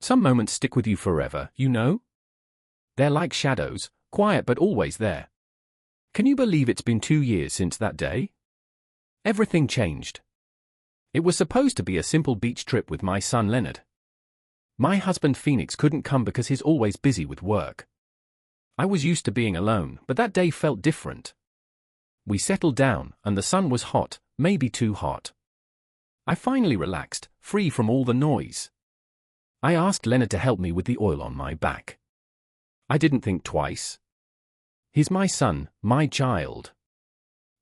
Some moments stick with you forever, you know? They're like shadows, quiet but always there. Can you believe it's been 2 years since that day? Everything changed. It was supposed to be a simple beach trip with my son Leonard. My husband Phoenix couldn't come because he's always busy with work. I was used to being alone, but that day felt different. We settled down, and the sun was hot, maybe too hot. I finally relaxed, free from all the noise. I asked Leonard to help me with the oil on my back. I didn't think twice. He's my son, my child.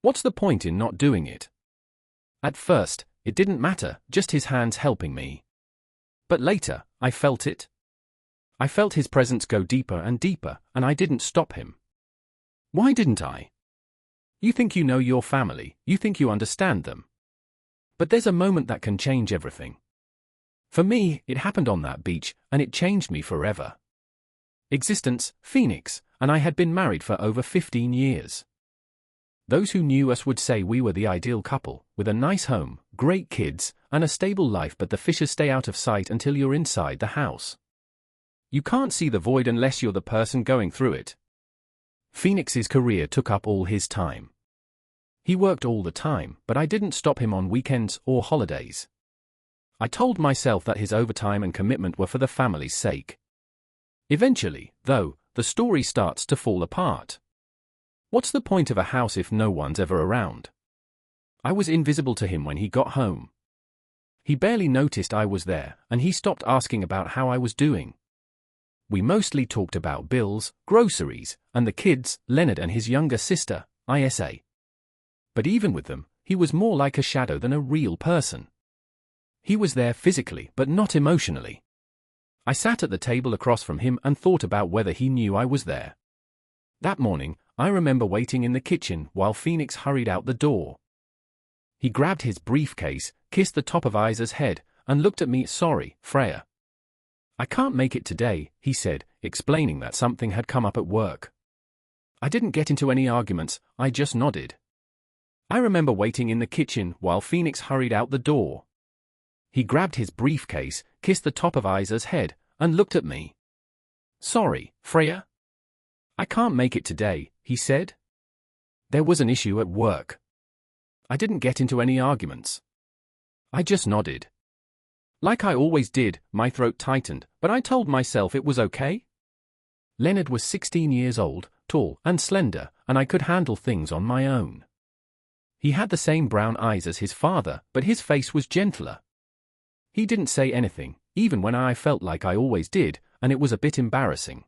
What's the point in not doing it? At first, it didn't matter, just his hands helping me. But later, I felt it. I felt his presence go deeper and deeper, and I didn't stop him. Why didn't I? You think you know your family, you think you understand them. But there's a moment that can change everything. For me, it happened on that beach, and it changed me forever. Existence, Phoenix, and I had been married for over 15 years. Those who knew us would say we were the ideal couple, with a nice home, great kids, and a stable life, but the fishes stay out of sight until you're inside the house. You can't see the void unless you're the person going through it. Phoenix's career took up all his time. He worked all the time, but I didn't stop him on weekends or holidays. I told myself that his overtime and commitment were for the family's sake. Eventually, though, the story starts to fall apart. What's the point of a house if no one's ever around? I was invisible to him when he got home. He barely noticed I was there, and he stopped asking about how I was doing. We mostly talked about bills, groceries, and the kids, Leonard and his younger sister, Isa. But even with them, he was more like a shadow than a real person. He was there physically, but not emotionally. I sat at the table across from him and thought about whether he knew I was there. That morning, I remember waiting in the kitchen while Phoenix hurried out the door. He grabbed his briefcase, kissed the top of Isa's head, and looked at me. "Sorry, Freya. I can't make it today," he said, explaining that something had come up at work. I didn't get into any arguments, I just nodded. I remember waiting in the kitchen while Phoenix hurried out the door. He grabbed his briefcase, kissed the top of Isa's head, and looked at me. "Sorry, Freya. I can't make it today," he said. There was an issue at work. I didn't get into any arguments. I just nodded. Like I always did, my throat tightened, but I told myself it was okay. Leonard was 16 years old, tall and slender, and I could handle things on my own. He had the same brown eyes as his father, but his face was gentler. He didn't say anything, even when I felt like I always did, and it was a bit embarrassing.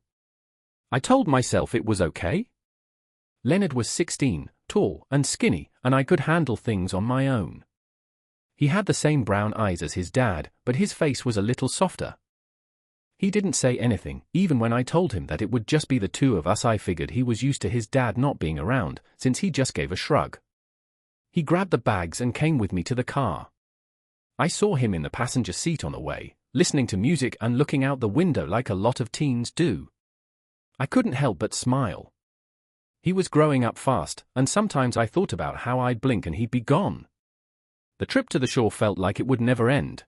I told myself it was okay. Leonard was 16, tall and skinny, and I could handle things on my own. He had the same brown eyes as his dad, but his face was a little softer. He didn't say anything, even when I told him that it would just be the two of us. I figured he was used to his dad not being around, since he just gave a shrug. He grabbed the bags and came with me to the car. I saw him in the passenger seat on the way, listening to music and looking out the window like a lot of teens do. I couldn't help but smile. He was growing up fast, and sometimes I thought about how I'd blink and he'd be gone. The trip to the shore felt like it would never end.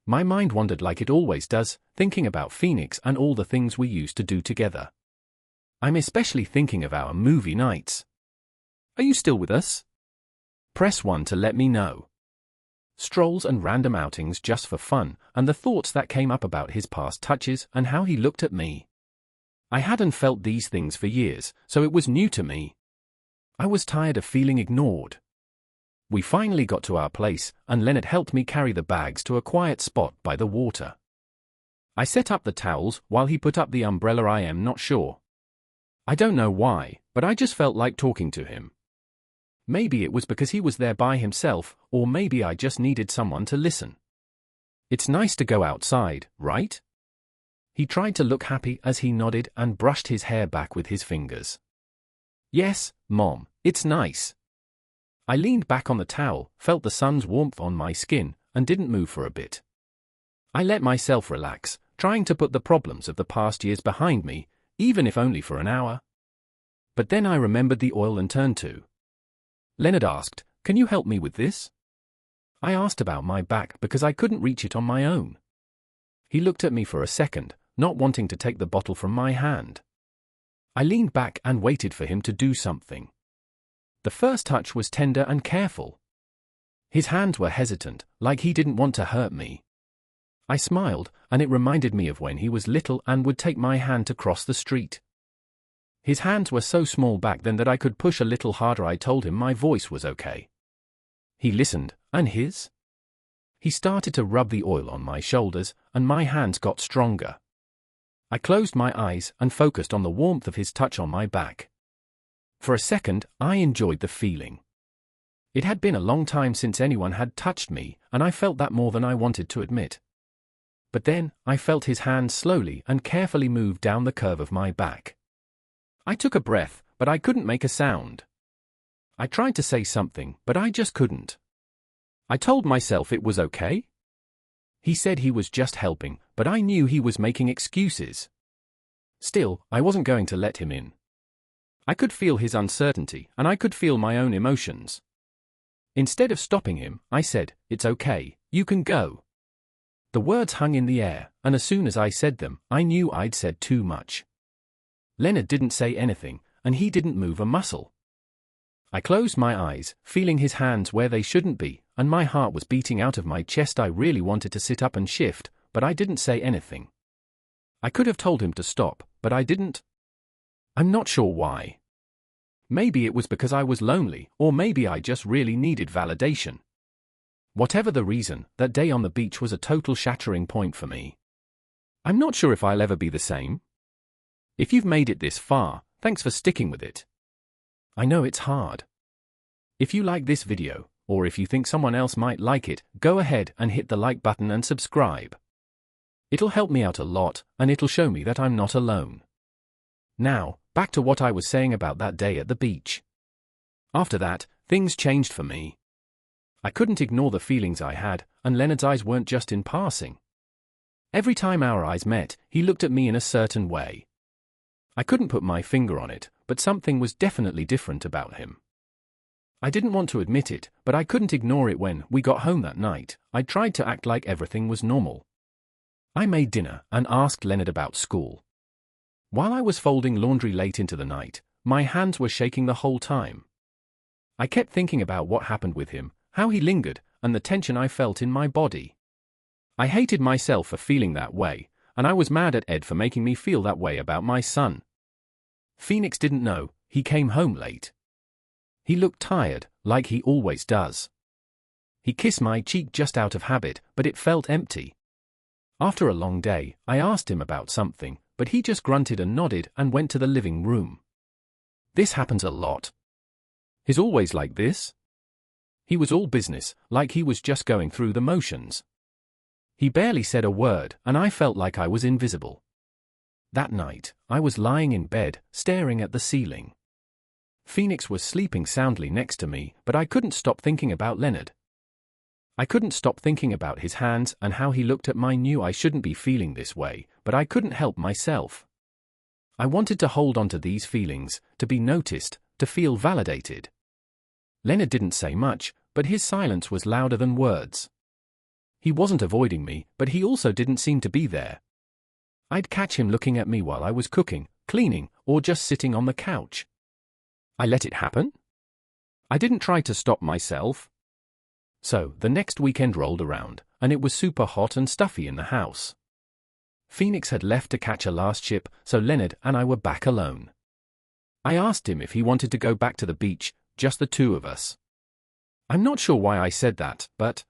My mind wandered like it always does, thinking about Phoenix and all the things we used to do together. I'm especially thinking of our movie nights. Are you still with us? Press 1 to let me know. Strolls and random outings just for fun, and the thoughts that came up about his past touches and how he looked at me. I hadn't felt these things for years, so it was new to me. I was tired of feeling ignored. We finally got to our place, and Leonard helped me carry the bags to a quiet spot by the water. I set up the towels while he put up the umbrella. I am not sure. I don't know why, but I just felt like talking to him. Maybe it was because he was there by himself, or maybe I just needed someone to listen. It's nice to go outside, right? He tried to look happy as he nodded and brushed his hair back with his fingers. Yes, Mom, it's nice. I leaned back on the towel, felt the sun's warmth on my skin, and didn't move for a bit. I let myself relax, trying to put the problems of the past years behind me, even if only for an hour. But then I remembered the oil and turned to. Leonard asked, "Can you help me with this?" I asked about my back because I couldn't reach it on my own. He looked at me for a second, not wanting to take the bottle from my hand. I leaned back and waited for him to do something. The first touch was tender and careful. His hands were hesitant, like he didn't want to hurt me. I smiled, and it reminded me of when he was little and would take my hand to cross the street. His hands were so small back then that I could push a little harder. I told him my voice was okay. He listened, and his? He started to rub the oil on my shoulders, and my hands got stronger. I closed my eyes and focused on the warmth of his touch on my back. For a second, I enjoyed the feeling. It had been a long time since anyone had touched me, and I felt that more than I wanted to admit. But then, I felt his hand slowly and carefully move down the curve of my back. I took a breath, but I couldn't make a sound. I tried to say something, but I just couldn't. I told myself it was okay. He said he was just helping, but I knew he was making excuses. Still, I wasn't going to let him in. I could feel his uncertainty, and I could feel my own emotions. Instead of stopping him, I said, "It's okay, you can go." The words hung in the air, and as soon as I said them, I knew I'd said too much. Leonard didn't say anything, and he didn't move a muscle. I closed my eyes, feeling his hands where they shouldn't be, and my heart was beating out of my chest. I really wanted to sit up and shift, but I didn't say anything. I could have told him to stop, but I didn't. I'm not sure why. Maybe it was because I was lonely, or maybe I just really needed validation. Whatever the reason, that day on the beach was a total shattering point for me. I'm not sure if I'll ever be the same. If you've made it this far, thanks for sticking with it. I know it's hard. If you like this video, or if you think someone else might like it, go ahead and hit the like button and subscribe. It'll help me out a lot, and it'll show me that I'm not alone. Now, back to what I was saying about that day at the beach. After that, things changed for me. I couldn't ignore the feelings I had, and Leonard's eyes weren't just in passing. Every time our eyes met, he looked at me in a certain way. I couldn't put my finger on it, but something was definitely different about him. I didn't want to admit it, but I couldn't ignore it. When we got home that night, I tried to act like everything was normal. I made dinner and asked Leonard about school. While I was folding laundry late into the night, my hands were shaking the whole time. I kept thinking about what happened with him, how he lingered, and the tension I felt in my body. I hated myself for feeling that way, and I was mad at Ed for making me feel that way about my son. Phoenix didn't know, he came home late. He looked tired, like he always does. He kissed my cheek just out of habit, but it felt empty. After a long day, I asked him about something, but he just grunted and nodded and went to the living room. This happens a lot. He's always like this. He was all business, like he was just going through the motions. He barely said a word, and I felt like I was invisible. That night, I was lying in bed, staring at the ceiling. Phoenix was sleeping soundly next to me, but I couldn't stop thinking about Leonard. I couldn't stop thinking about his hands and how he looked at mine. Knew I shouldn't be feeling this way, but I couldn't help myself. I wanted to hold on to these feelings, to be noticed, to feel validated. Leonard didn't say much, but his silence was louder than words. He wasn't avoiding me, but he also didn't seem to be there. I'd catch him looking at me while I was cooking, cleaning, or just sitting on the couch. I let it happen. I didn't try to stop myself. So, the next weekend rolled around, and it was super hot and stuffy in the house. Phoenix had left to catch a last ship, so Leonard and I were back alone. I asked him if he wanted to go back to the beach, just the two of us. I'm not sure why I said that, but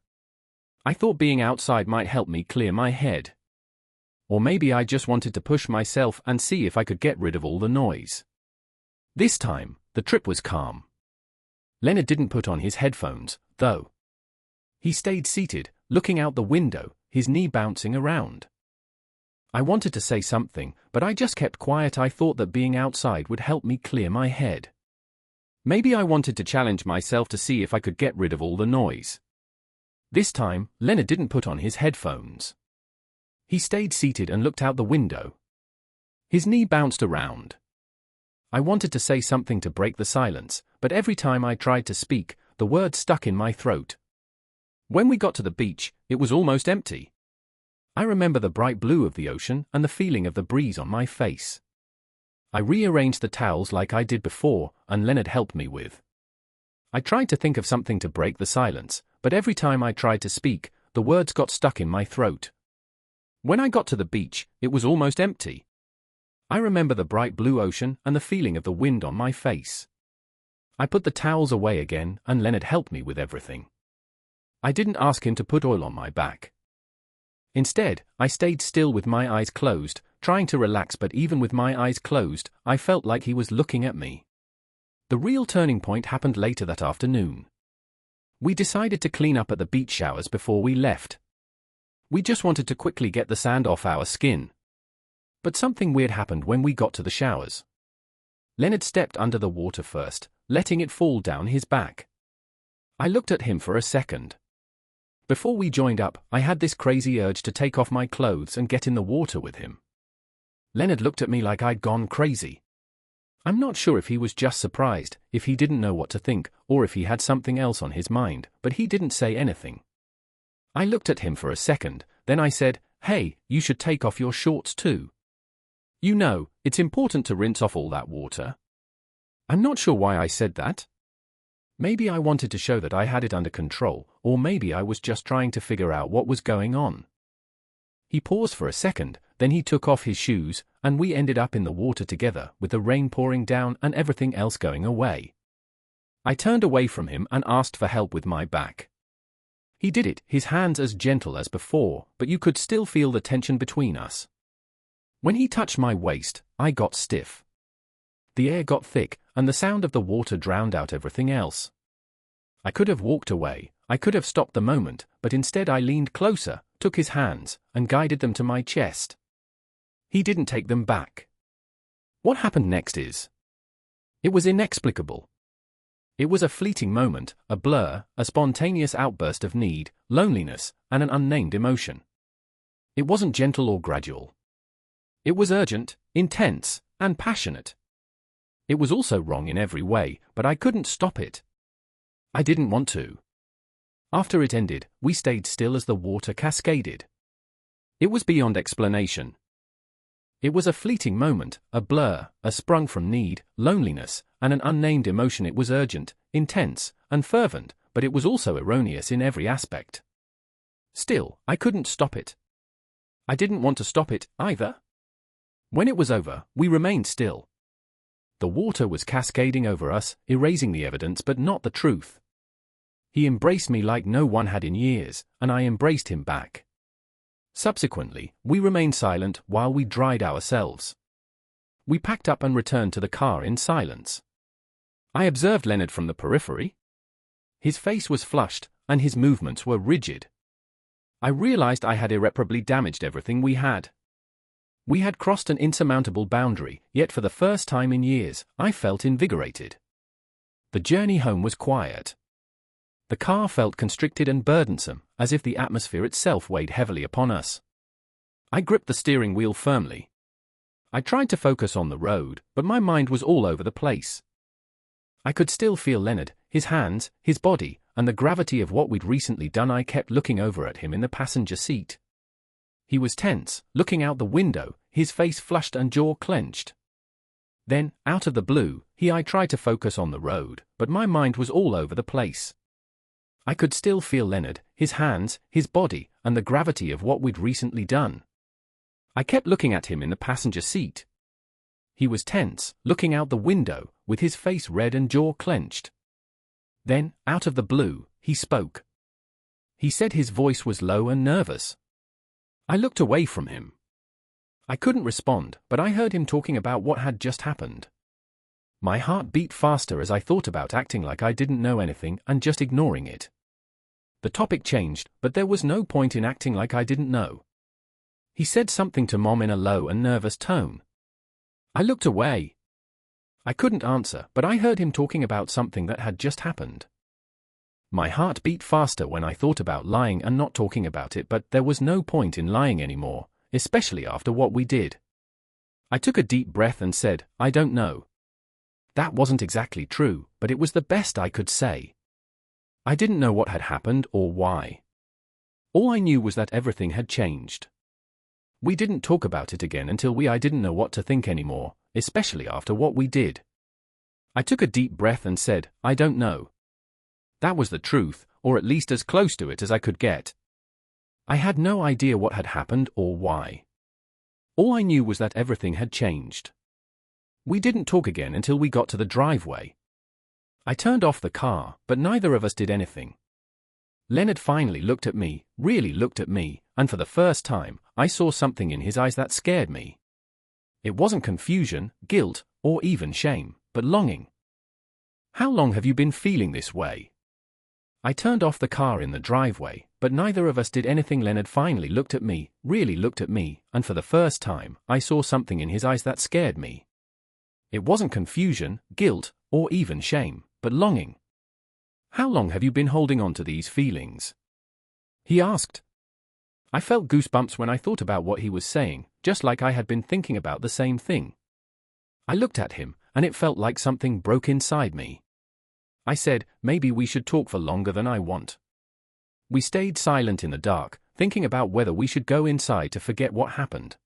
I thought being outside might help me clear my head. Or maybe I just wanted to push myself and see if I could get rid of all the noise. This time, the trip was calm. Leonard didn't put on his headphones, though. He stayed seated, looking out the window, his knee bouncing around. I wanted to say something, but I just kept quiet. I thought that being outside would help me clear my head. Maybe I wanted to challenge myself to see if I could get rid of all the noise. This time, Leonard didn't put on his headphones. He stayed seated and looked out the window. His knee bounced around. I wanted to say something to break the silence, but every time I tried to speak, the words stuck in my throat. When we got to the beach, it was almost empty. I remember the bright blue of the ocean and the feeling of the breeze on my face. I rearranged the towels like I did before, and Leonard helped me with. I tried to think of something to break the silence, but every time I tried to speak, the words got stuck in my throat. When I got to the beach, it was almost empty. I remember the bright blue ocean and the feeling of the wind on my face. I put the towels away again, and Leonard helped me with everything. I didn't ask him to put oil on my back. Instead, I stayed still with my eyes closed, trying to relax, but even with my eyes closed, I felt like he was looking at me. The real turning point happened later that afternoon. We decided to clean up at the beach showers before we left. We just wanted to quickly get the sand off our skin. But something weird happened when we got to the showers. Leonard stepped under the water first, letting it fall down his back. I looked at him for a second. Before we joined up, I had this crazy urge to take off my clothes and get in the water with him. Leonard looked at me like I'd gone crazy. I'm not sure if he was just surprised, if he didn't know what to think, or if he had something else on his mind, but he didn't say anything. I looked at him for a second, then I said, "Hey, you should take off your shorts too. You know, it's important to rinse off all that water." I'm not sure why I said that. Maybe I wanted to show that I had it under control, or maybe I was just trying to figure out what was going on. He paused for a second, then he took off his shoes, and we ended up in the water together, with the rain pouring down and everything else going away. I turned away from him and asked for help with my back. He did it, his hands as gentle as before, but you could still feel the tension between us. When he touched my waist, I got stiff. The air got thick, and the sound of the water drowned out everything else. I could have walked away, I could have stopped the moment, but instead I leaned closer, took his hands, and guided them to my chest. He didn't take them back. What happened next is... it was inexplicable. It was a fleeting moment, a blur, a spontaneous outburst of need, loneliness, and an unnamed emotion. It wasn't gentle or gradual. It was urgent, intense, and passionate. It was also wrong in every way, but I couldn't stop it. I didn't want to. After it ended, we stayed still as the water cascaded. It was beyond explanation. It was a fleeting moment, a blur, a sprung from need, loneliness, and an unnamed emotion. It was urgent, intense, and fervent, but it was also erroneous in every aspect. Still, I couldn't stop it. I didn't want to stop it, either. When it was over, we remained still. The water was cascading over us, erasing the evidence but not the truth. He embraced me like no one had in years, and I embraced him back. Subsequently, we remained silent while we dried ourselves. We packed up and returned to the car in silence. I observed Leonard from the periphery. His face was flushed, and his movements were rigid. I realized I had irreparably damaged everything we had. We had crossed an insurmountable boundary, yet for the first time in years, I felt invigorated. The journey home was quiet. The car felt constricted and burdensome, as if the atmosphere itself weighed heavily upon us. I gripped the steering wheel firmly. I tried to focus on the road, but my mind was all over the place. I could still feel Leonard, his hands, his body, and the gravity of what we'd recently done. I kept looking over at him in the passenger seat. He was tense, looking out the window, his face flushed and jaw clenched. Then, out of the blue, I tried to focus on the road, but my mind was all over the place. I could still feel Leonard, his hands, his body, and the gravity of what we'd recently done. I kept looking at him in the passenger seat. He was tense, looking out the window, with his face red and jaw clenched. Then, out of the blue, he spoke. He said his voice was low and nervous. I looked away from him. I couldn't respond, but I heard him talking about what had just happened. My heart beat faster as I thought about acting like I didn't know anything and just ignoring it. The topic changed, but there was no point in acting like I didn't know. He said something to Mom in a low and nervous tone. I looked away. I couldn't answer, but I heard him talking about something that had just happened. My heart beat faster when I thought about lying and not talking about it, but there was no point in lying anymore, especially after what we did. I took a deep breath and said, "I don't know." That wasn't exactly true, but it was the best I could say. I didn't know what had happened or why. All I knew was that everything had changed. We didn't talk about it again until I didn't know what to think anymore, especially after what we did. I took a deep breath and said, I don't know. That was the truth, or at least as close to it as I could get. I had no idea what had happened or why. All I knew was that everything had changed. We didn't talk again until we got to the driveway. I turned off the car, but neither of us did anything. Leonard finally looked at me, really looked at me, and for the first time, I saw something in his eyes that scared me. It wasn't confusion, guilt, or even shame, but longing. How long have you been feeling this way? I turned off the car in the driveway, but neither of us did anything. Leonard finally looked at me, really looked at me, and for the first time, I saw something in his eyes that scared me. It wasn't confusion, guilt, or even shame, but longing. How long have you been holding on to these feelings? He asked. I felt goosebumps when I thought about what he was saying, just like I had been thinking about the same thing. I looked at him, and it felt like something broke inside me. I said, maybe we should talk for longer than I want. We stayed silent in the dark, thinking about whether we should go inside to forget what happened.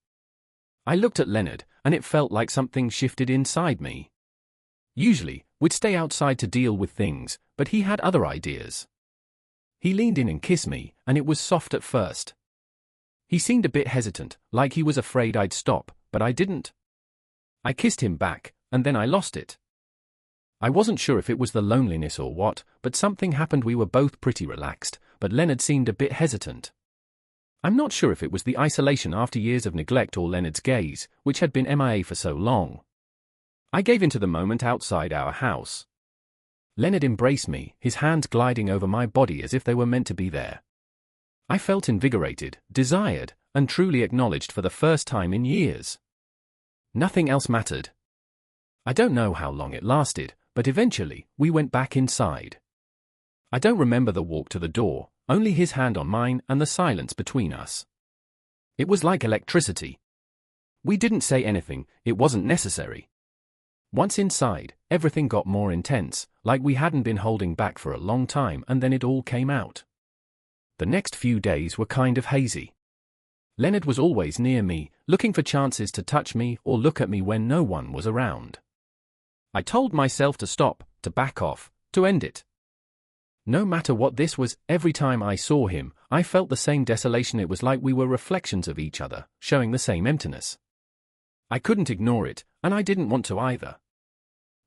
I looked at Leonard, and it felt like something shifted inside me. Usually, we'd stay outside to deal with things, but he had other ideas. He leaned in and kissed me, and it was soft at first. He seemed a bit hesitant, like he was afraid I'd stop, but I didn't. I kissed him back, and then I lost it. I wasn't sure if it was the loneliness or what, but something happened. We were both pretty relaxed, but Leonard seemed a bit hesitant. I'm not sure if it was the isolation after years of neglect or Leonard's gaze, which had been MIA for so long. I gave into the moment outside our house. Leonard embraced me, his hands gliding over my body as if they were meant to be there. I felt invigorated, desired, and truly acknowledged for the first time in years. Nothing else mattered. I don't know how long it lasted, but eventually, we went back inside. I don't remember the walk to the door, only his hand on mine and the silence between us. It was like electricity. We didn't say anything, it wasn't necessary. Once inside, everything got more intense, like we hadn't been holding back for a long time, and then it all came out. The next few days were kind of hazy. Leonard was always near me, looking for chances to touch me or look at me when no one was around. I told myself to stop, to back off, to end it. No matter what this was, every time I saw him, I felt the same desolation. It was like we were reflections of each other, showing the same emptiness. I couldn't ignore it, and I didn't want to either.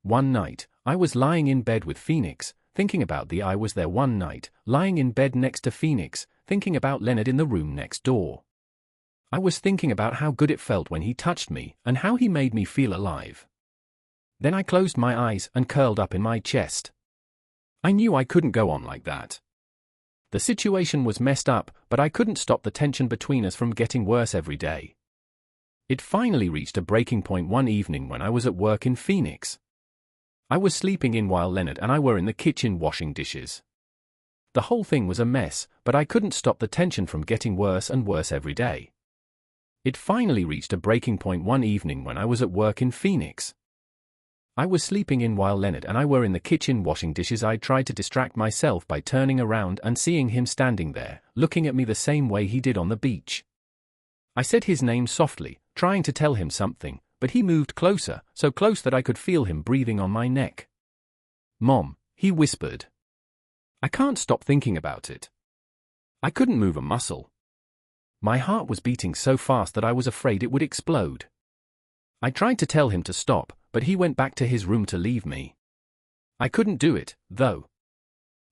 One night, I was lying in bed with Phoenix, thinking about I was there one night, lying in bed next to Phoenix, thinking about Leonard in the room next door. I was thinking about how good it felt when he touched me, and how he made me feel alive. Then I closed my eyes and curled up in my chest. I knew I couldn't go on like that. The situation was messed up, but I couldn't stop the tension between us from getting worse every day. It finally reached a breaking point one evening when I was at work in Phoenix. I was sleeping in while Leonard and I were in the kitchen washing dishes. The whole thing was a mess, but I couldn't stop the tension from getting worse and worse every day. It finally reached a breaking point one evening when I was at work in Phoenix. I was sleeping in while Leonard and I were in the kitchen washing dishes. I tried to distract myself by turning around and seeing him standing there, looking at me the same way he did on the beach. I said his name softly, trying to tell him something, but he moved closer, so close that I could feel him breathing on my neck. "Mom," he whispered. I can't stop thinking about it. I couldn't move a muscle. My heart was beating so fast that I was afraid it would explode. I tried to tell him to stop, but he went back to his room to leave me. I couldn't do it, though.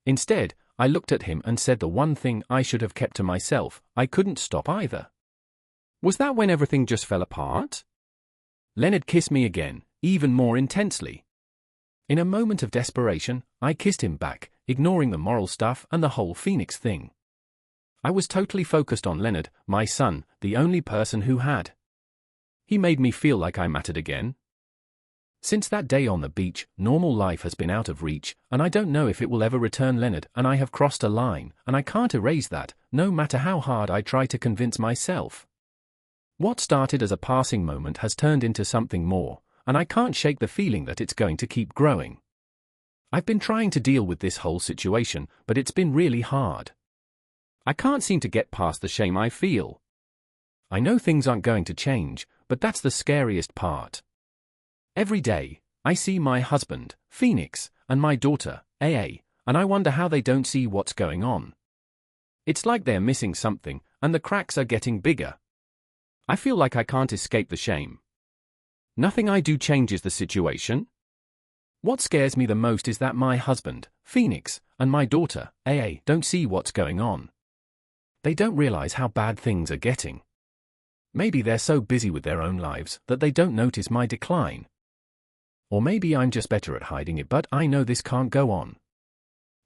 Instead, I looked at him and said the one thing I should have kept to myself: I couldn't stop either. Was that when everything just fell apart? Leonard kissed me again, even more intensely. In a moment of desperation, I kissed him back, ignoring the moral stuff and the whole Phoenix thing. I was totally focused on Leonard, my son, the only person who had. He made me feel like I mattered again. Since that day on the beach, normal life has been out of reach, and I don't know if it will ever return. Leonard and I have crossed a line, and I can't erase that, no matter how hard I try to convince myself. What started as a passing moment has turned into something more, and I can't shake the feeling that it's going to keep growing. I've been trying to deal with this whole situation, but it's been really hard. I can't seem to get past the shame I feel. I know things aren't going to change, but that's the scariest part. Every day, I see my husband, Phoenix, and my daughter, AA, and I wonder how they don't see what's going on. It's like they're missing something, and the cracks are getting bigger. I feel like I can't escape the shame. Nothing I do changes the situation. What scares me the most is that my husband, Phoenix, and my daughter, AA, don't see what's going on. They don't realize how bad things are getting. Maybe they're so busy with their own lives that they don't notice my decline. Or maybe I'm just better at hiding it, but I know this can't go on.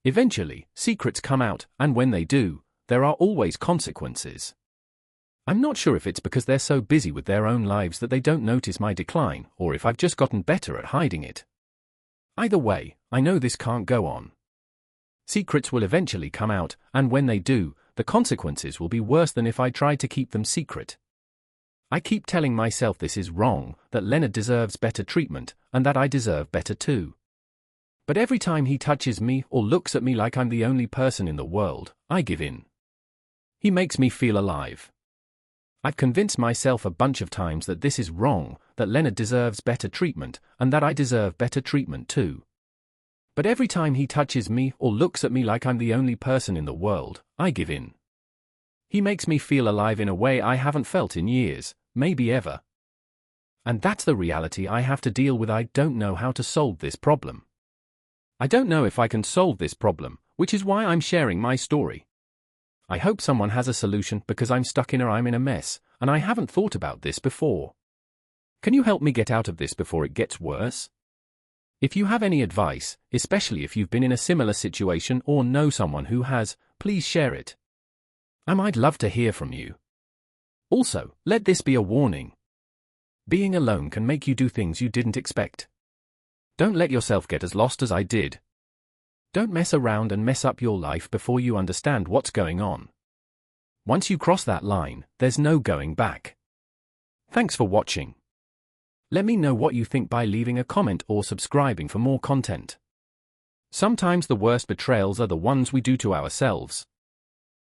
Eventually, secrets come out, and when they do, there are always consequences. I'm not sure if it's because they're so busy with their own lives that they don't notice my decline, or if I've just gotten better at hiding it. Either way, I know this can't go on. Secrets will eventually come out, and when they do, the consequences will be worse than if I tried to keep them secret. I keep telling myself this is wrong, that Leonard deserves better treatment, and that I deserve better too. But every time he touches me or looks at me like I'm the only person in the world, I give in. He makes me feel alive. I've convinced myself a bunch of times that this is wrong, that Leonard deserves better treatment, and that I deserve better treatment too. But every time he touches me or looks at me like I'm the only person in the world, I give in. He makes me feel alive in a way I haven't felt in years, maybe ever. And that's the reality I have to deal with. I don't know how to solve this problem. I don't know if I can solve this problem, which is why I'm sharing my story. I hope someone has a solution because I'm in a mess, and I haven't thought about this before. Can you help me get out of this before it gets worse? If you have any advice, especially if you've been in a similar situation or know someone who has, please share it. I might love to hear from you. Also, let this be a warning. Being alone can make you do things you didn't expect. Don't let yourself get as lost as I did. Don't mess around and mess up your life before you understand what's going on. Once you cross that line, there's no going back. Thanks for watching. Let me know what you think by leaving a comment or subscribing for more content. Sometimes the worst betrayals are the ones we do to ourselves.